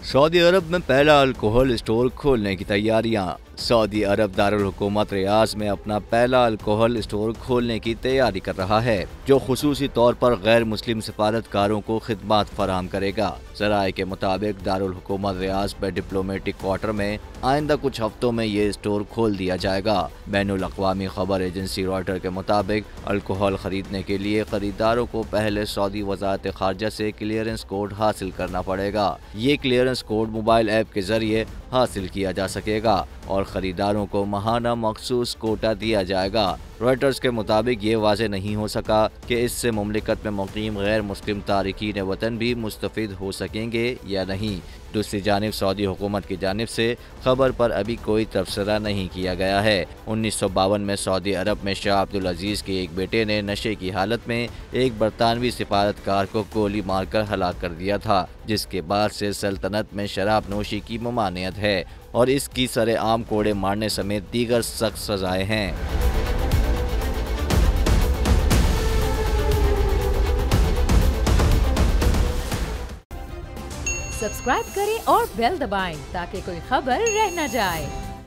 Saudi अरब में पहला alcohol store खोलने की तैयारियां। सऊदी अरब दारुल हुकूमत रियाज में अपना पहला अल्कोहल स्टोर खोलने की तैयारी कर रहा है, जो खुसूसी तौर पर गैर मुस्लिम सफारतकारों को खिदमात फराहम करेगा। ज़राए के मुताबिक दारुल हुकूमत रियाज में डिप्लोमेटिक क्वार्टर में आइंदा कुछ हफ्तों में ये स्टोर खोल दिया जाएगा। बैनुल अक़वामी खबर एजेंसी रॉयटर के मुताबिक अल्कोहल खरीदने के लिए खरीदारों को पहले सऊदी वज़ारत ख़ारजा से क्लियरेंस कोड हासिल करना पड़ेगा। ये क्लियरेंस कोड मोबाइल ऐप के जरिए हासिल किया जा सकेगा और खरीदारों को माहाना मखसूस कोटा दिया जाएगा। रॉयटर्स के मुताबिक ये वाज़ेह नहीं हो सका कि इससे मुमलिकत में मुक़ीम गैर मुस्लिम तारिकीन वतन भी मुस्तफ़िद हो सकेंगे या नहीं। दूसरी जानिब सऊदी हुकूमत की जानिब से खबर पर अभी कोई तबसरा नहीं किया गया है। 1952 में सऊदी अरब में शाह अब्दुल अजीज़ के एक बेटे ने नशे की हालत में एक बरतानवी सिफारतकार को गोली मारकर हलाक कर दिया था, जिसके बाद से सल्तनत में शराब नोशी की ममानियत है और इसकी सरेआम कोड़े मारने समेत दीगर सख्त सजाएं हैं। सब्सक्राइब करें और बेल दबाएं ताकि कोई खबर रह न जाए।